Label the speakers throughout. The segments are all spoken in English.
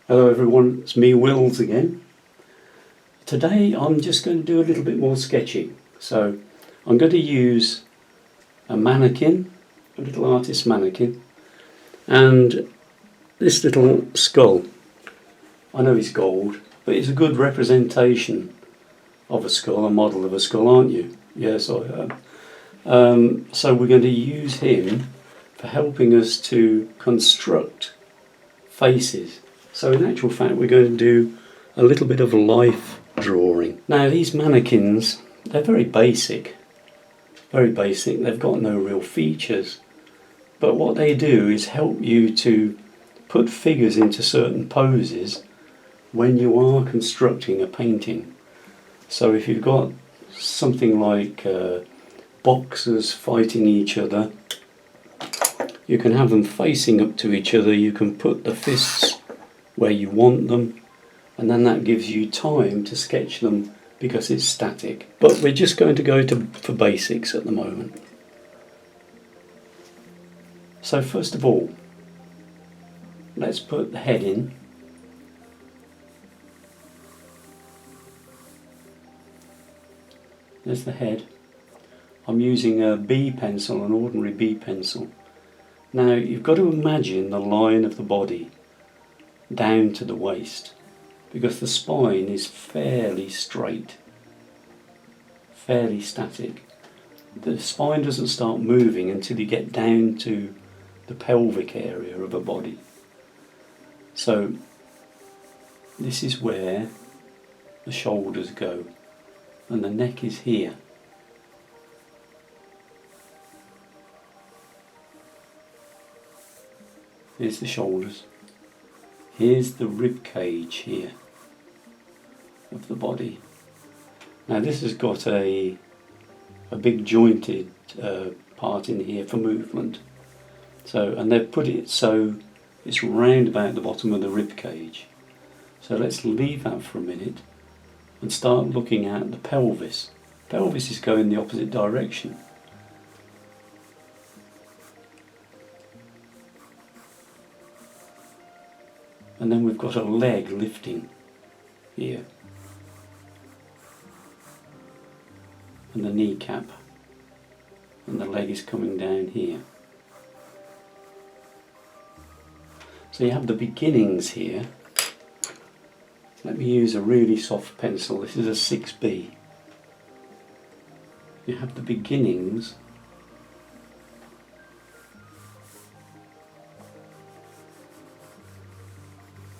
Speaker 1: Hello everyone, it's me Wills again. Today I'm just going to do a little bit more sketching. So I'm going to use a mannequin, a little artist mannequin, and this little skull. I know it's gold, but it's a good representation of a skull, a model of a skull, aren't you? Yes, I am. So we're going to use him for helping us to construct faces. So in actual fact we're going to do a little bit of life drawing. Now these mannequins, they're very basic, they've got no real features, but what they do is help you to put figures into certain poses when you are constructing a painting. So if you've got something like boxers fighting each other, you can have them facing up to each other, you can put the fists where you want them, and then that gives you time to sketch them because it's static. But we're just going to go for basics at the moment. So first of all, let's put the head in. There's the head. I'm using a B pencil, an ordinary B pencil. Now you've got to imagine the line of the body down to the waist, because the spine is fairly straight, fairly static. The spine doesn't start moving until you get down to the pelvic area of a body. So this is where the shoulders go, and the neck is here. Here's the shoulders. Here's the rib cage here of the body. Now this has got a big jointed part in here for movement. So, and they've put it so it's round about the bottom of the rib cage. So let's leave that for a minute and start looking at the pelvis. Pelvis is going the opposite direction. And then we've got a leg lifting here, and the kneecap, and the leg is coming down here. So you have the beginnings here. Let me use a really soft pencil. This is a 6B. You have the beginnings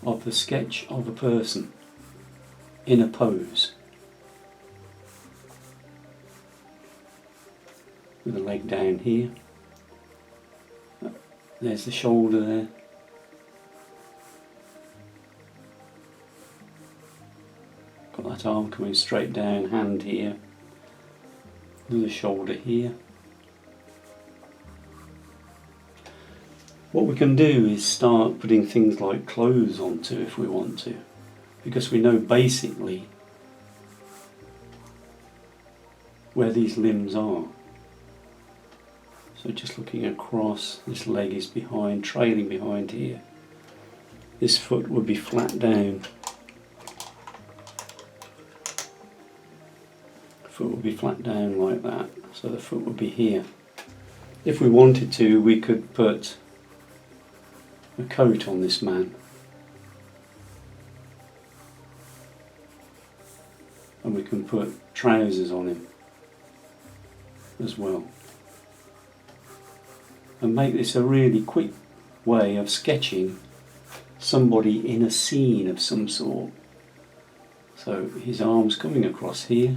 Speaker 1: of the sketch of a person in a pose, with the leg down here. There's the shoulder there. Got that arm coming straight down, hand here, another shoulder here. What we can do is start putting things like clothes onto if we want to, because we know basically where these limbs are. So just looking across, this leg is behind, trailing behind here. This foot would be flat down. Foot would be flat down like that, so the foot would be here. If we wanted to, we could put a coat on this man, and we can put trousers on him as well, and make this a really quick way of sketching somebody in a scene of some sort. So his arm's coming across here,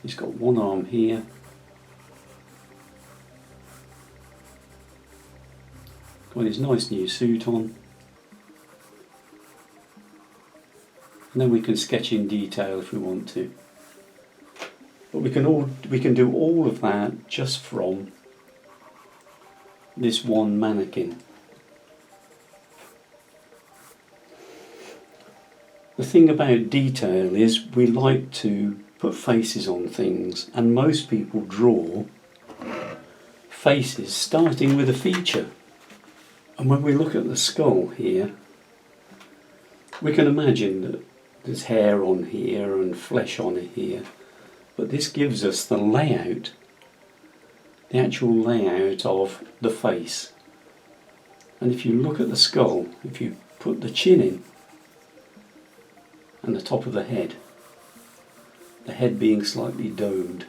Speaker 1: he's got one arm here, got his nice new suit on, and then we can sketch in detail if we want to. But we can do all of that just from this one mannequin. The thing about detail is we like to put faces on things, and most people draw faces starting with a feature. And when we look at the skull here, We can imagine that there's hair on here and flesh on here, but this gives us the layout, the actual layout of the face. And if you look at the skull, if you put the chin in and the top of the head being slightly domed,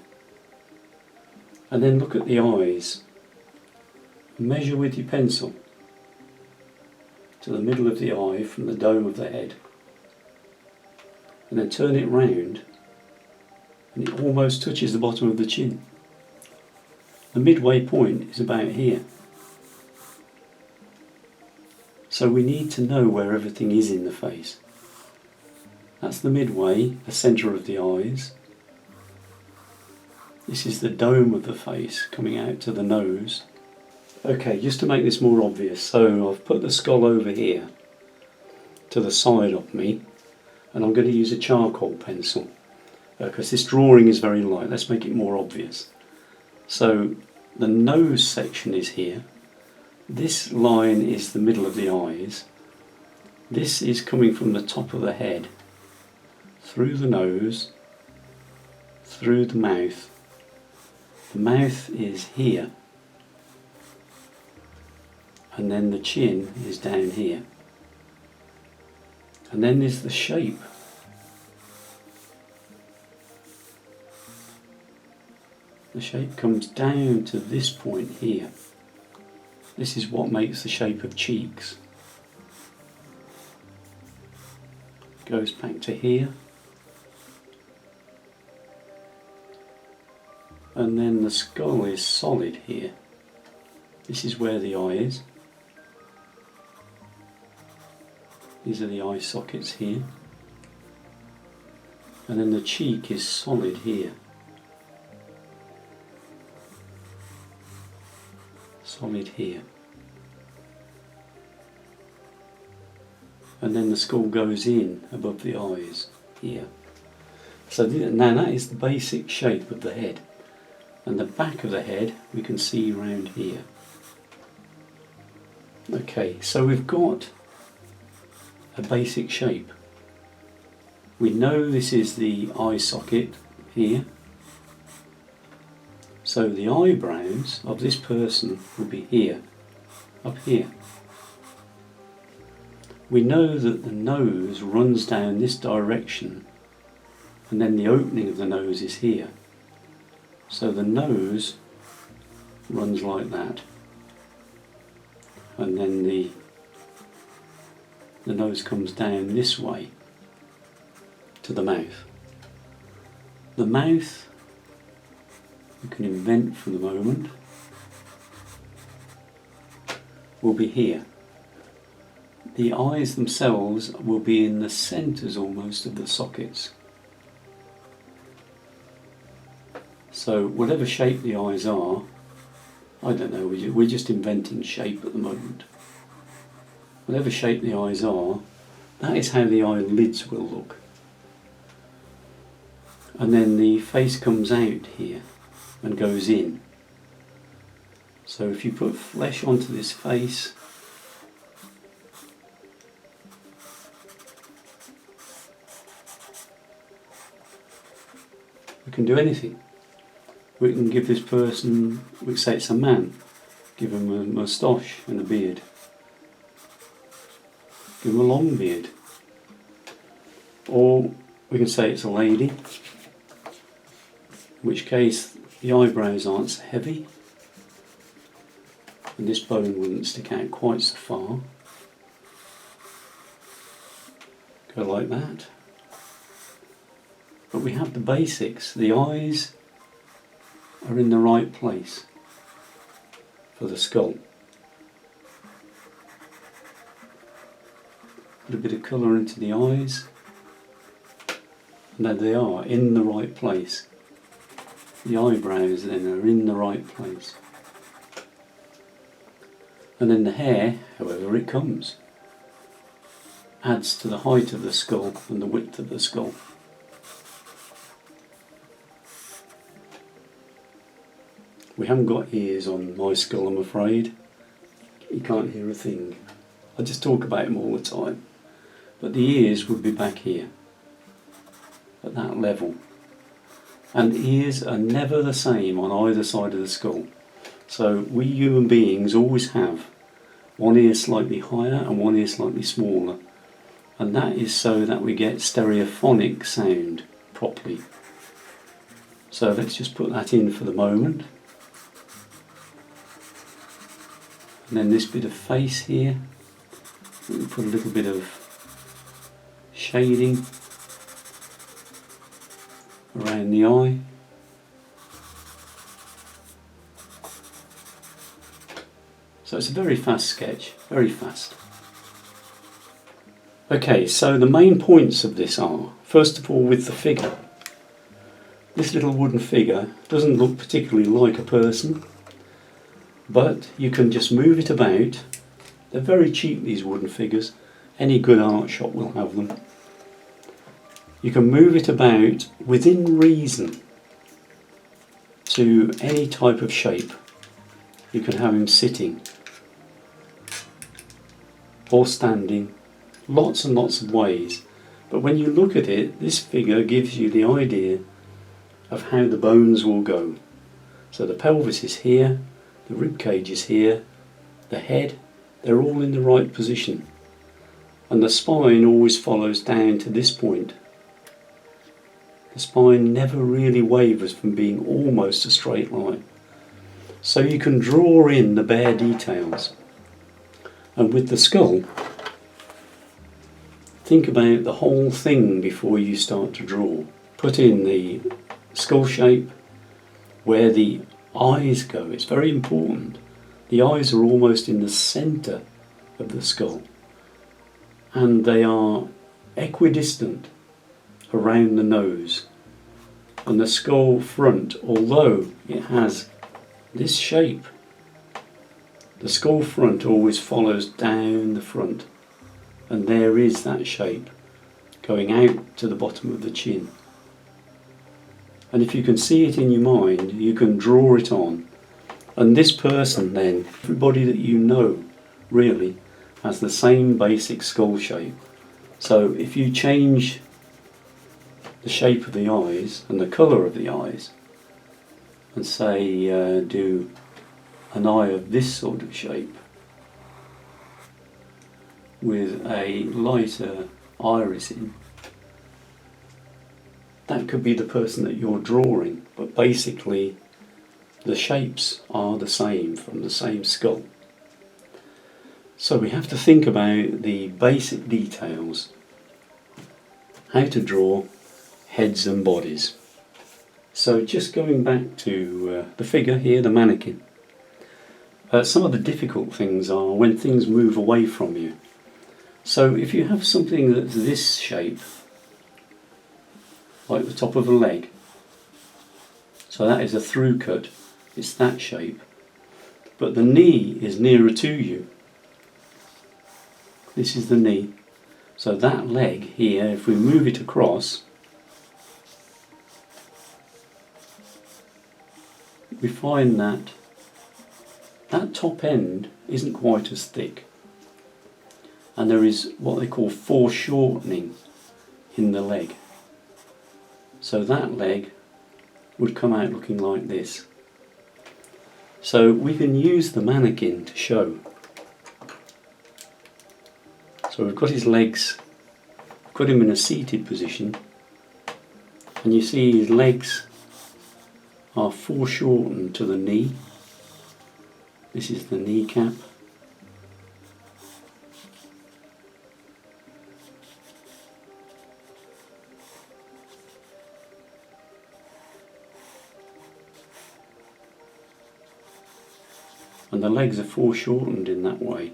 Speaker 1: and then look at the eyes, measure with your pencil to the middle of the eye from the dome of the head, and then turn it round and it almost touches the bottom of the chin. The midway point is about here. So we need to know where everything is in the face. That's the midway, the centre of the eyes. This is the dome of the face coming out to the nose. Okay, just to make this more obvious, so I've put the skull over here to the side of me, and I'm going to use a charcoal pencil because this drawing is very light. Let's make it more obvious. So the nose section is here. This line is the middle of the eyes. This is coming from the top of the head, through the nose, through the mouth. The mouth is here, and then the chin is down here. And then there's the shape. The shape comes down to this point here. This is what makes the shape of cheeks. Goes back to here. And then the skull is solid here. This is where the eye is. These are the eye sockets here. And then the cheek is solid here. Solid here. And then the skull goes in above the eyes here. So now that is the basic shape of the head. And the back of the head we can see round here. Okay, so we've got a basic shape. We know this is the eye socket here. So the eyebrows of this person will be here, up here. We know that the nose runs down this direction, and then the opening of the nose is here. So the nose runs like that, and then the nose comes down this way to the mouth. The mouth you can invent for the moment will be here. The eyes themselves will be in the centres almost of the sockets. So whatever shape the eyes are, I don't know, we're just inventing shape at the moment. Whatever shape the eyes are, that is how the eyelids will look. And then the face comes out here and goes in. So if you put flesh onto this face, we can do anything. We can give this person, we can say it's a man, give him a moustache and a beard. Give him a long beard. Or we can say it's a lady, in which case the eyebrows aren't so heavy and this bone wouldn't stick out quite so far. Go like that. But we have the basics. The eyes are in the right place for the skull. Put a bit of colour into the eyes, and there they are, in the right place. The eyebrows then are in the right place. And then the hair, however it comes, adds to the height of the skull and the width of the skull. We haven't got ears on my skull, I'm afraid. You can't hear a thing. I just talk about him all the time. but the ears would be back here, at that level. And ears are never the same on either side of the skull. So we human beings always have one ear slightly higher and one ear slightly smaller, and that is so that we get stereophonic sound properly. So let's just put that in for the moment. And then this bit of face here, we can put a little bit of shading around the eye. So it's a very fast sketch, very fast. Okay, so the main points of this are, first of all, with the figure. This little wooden figure doesn't look particularly like a person, but you can just move it about. They're very cheap, these wooden figures. Any good art shop will have them. You can move it about within reason to any type of shape. You can have him sitting or standing, lots and lots of ways. But when you look at it, this figure gives you the idea of how the bones will go. So the pelvis is here, the rib cage is here, the head, they're all in the right position. And the spine always follows down to this point. The spine never really wavers from being almost a straight line. So you can draw in the bare details. And with the skull, think about the whole thing before you start to draw. Put in the skull shape, where the eyes go. It's very important. The eyes are almost in the centre of the skull, and they are equidistant around the nose. And the skull front, although it has this shape, the skull front always follows down the front, and there is that shape going out to the bottom of the chin. And if you can see it in your mind, you can draw it on. And this person then, everybody that you know really, has the same basic skull shape. So if you change the shape of the eyes and the colour of the eyes, and say do an eye of this sort of shape with a lighter iris in, that could be the person that you're drawing, but basically the shapes are the same from the same skull. So we have to think about the basic details, how to draw heads and bodies. So just going back to the figure here, the mannequin. Some of the difficult things are when things move away from you. So if you have something that's this shape, like the top of a leg, so that is a through cut, it's that shape, but the knee is nearer to you. This is the knee. So that leg here, if we move it across, we find that that top end isn't quite as thick, and there is what they call foreshortening in the leg. So that leg would come out looking like this. So we can use the mannequin to show. So we've got his legs, got him in a seated position, and you see his legs are foreshortened to the knee. This is the kneecap. And the legs are foreshortened in that way.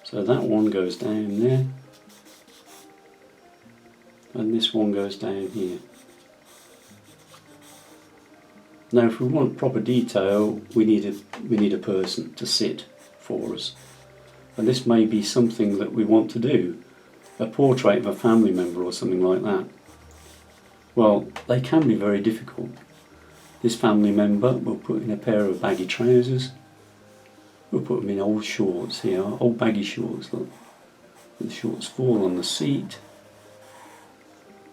Speaker 1: So that one goes down there, and this one goes down here. Now if we want proper detail, we need a person to sit for us. And this may be something that we want to do, a portrait of a family member or something like that. Well, they can be very difficult. This family member we'll put in a pair of baggy trousers. We'll put them in old shorts here, old baggy shorts, look. The shorts fall on the seat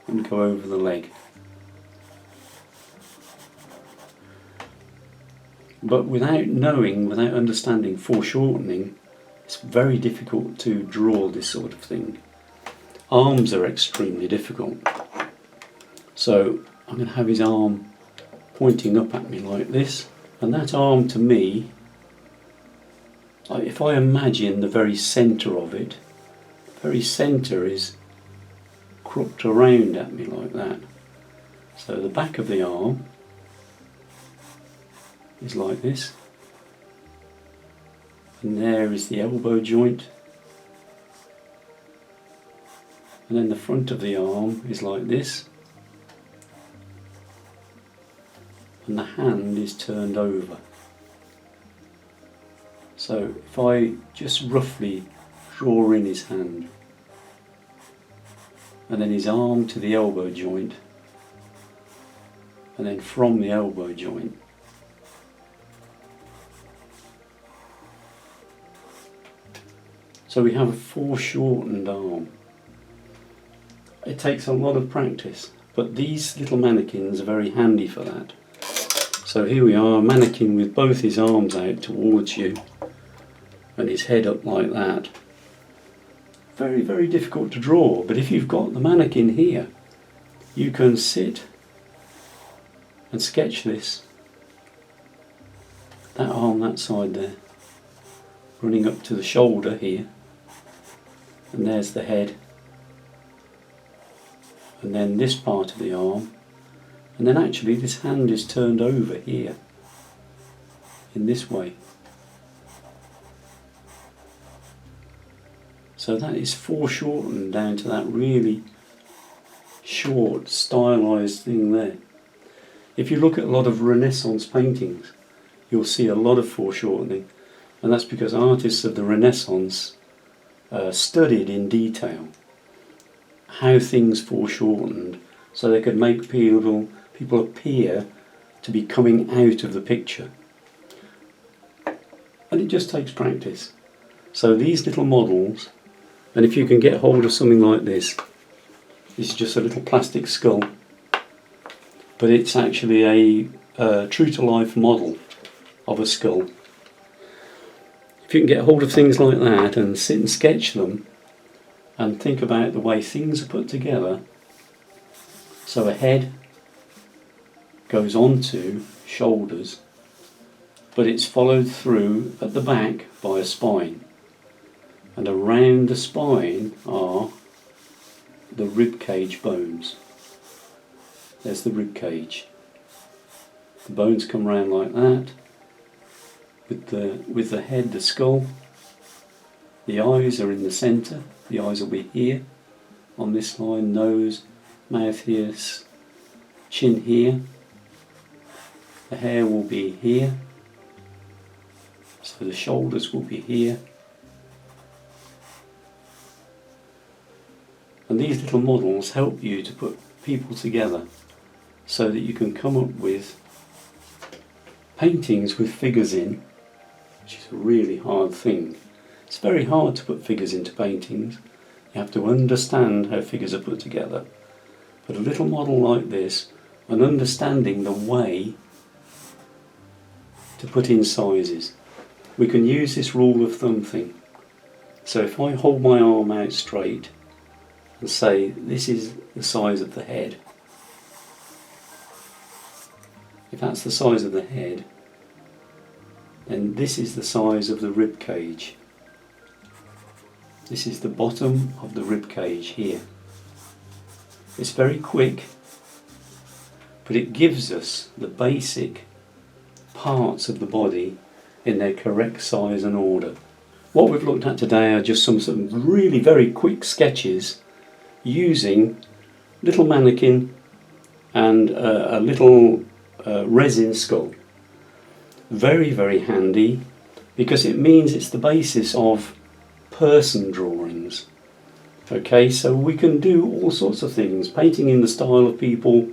Speaker 1: and go over the leg. But without understanding foreshortening, it's very difficult to draw this sort of thing. Arms are extremely difficult. So I'm going to have his arm pointing up at me like this, and that arm to me, if I imagine the very centre of it, the very centre is crooked around at me like that. So the back of the arm is like this, and there is the elbow joint, and then the front of the arm is like this, and the hand is turned over. So if I just roughly draw in his hand, and then his arm to the elbow joint, and then from the elbow joint, so we have a foreshortened arm. It takes a lot of practice, but these little mannequins are very handy for that. So here we are, a mannequin with both his arms out towards you and his head up like that. Very, very difficult to draw, but if you've got the mannequin here, you can sit and sketch this. That arm that side there, running up to the shoulder here, and there's the head, and then this part of the arm, and then actually this hand is turned over here in this way. So that is foreshortened down to that really short stylized thing there. If you look at a lot of Renaissance paintings, you'll see a lot of foreshortening, and that's because artists of the Renaissance studied in detail how things foreshortened so they could make people appear to be coming out of the picture. And it just takes practice. So these little models, and if you can get hold of something like this is just a little plastic skull, but it's actually a true to life model of a skull. If you can get hold of things like that and sit and sketch them and think about the way things are put together, so a head goes onto shoulders, but it's followed through at the back by a spine, and around the spine are the rib cage bones. There's the rib cage. The bones come round like that, with the head, the skull. The eyes are in the centre. The eyes will be here on this line, nose, mouth here, chin here. The hair will be here, so the shoulders will be here. And these little models help you to put people together so that you can come up with paintings with figures in, which is a really hard thing. It's very hard to put figures into paintings. You have to understand how figures are put together. But a little model like this, and understanding the way to put in sizes. We can use this rule of thumb thing. So if I hold my arm out straight and say this is the size of the head, if that's the size of the head, then this is the size of the rib cage. This is the bottom of the rib cage here. It's very quick, but it gives us the basic parts of the body in their correct size and order. What we've looked at today are just some really very quick sketches using little mannequin and a little resin skull. Very, very handy because it means it's the basis of person drawings. Okay, so we can do all sorts of things, painting in the style of people,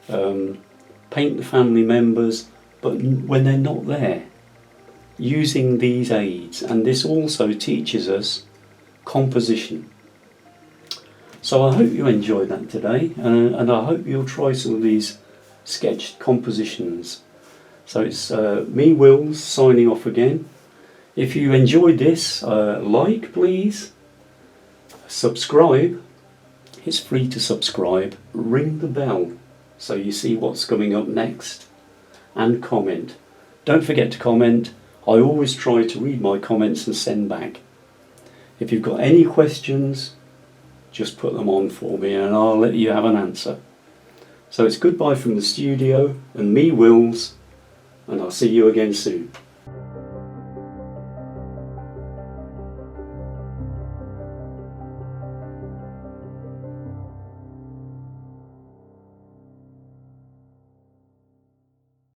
Speaker 1: paint the family members, but when they're not there, using these aids. And this also teaches us composition. So I hope you enjoyed that today, and I hope you'll try some of these sketched compositions. So it's me, Wills, signing off again. If you enjoyed this, like please, subscribe, it's free to subscribe, ring the bell so you see what's coming up next, and comment. Don't forget to comment. I always try to read my comments and send back. If you've got any questions, just put them on for me and I'll let you have an answer. So it's goodbye from the studio and me, Wills, and I'll see you again soon.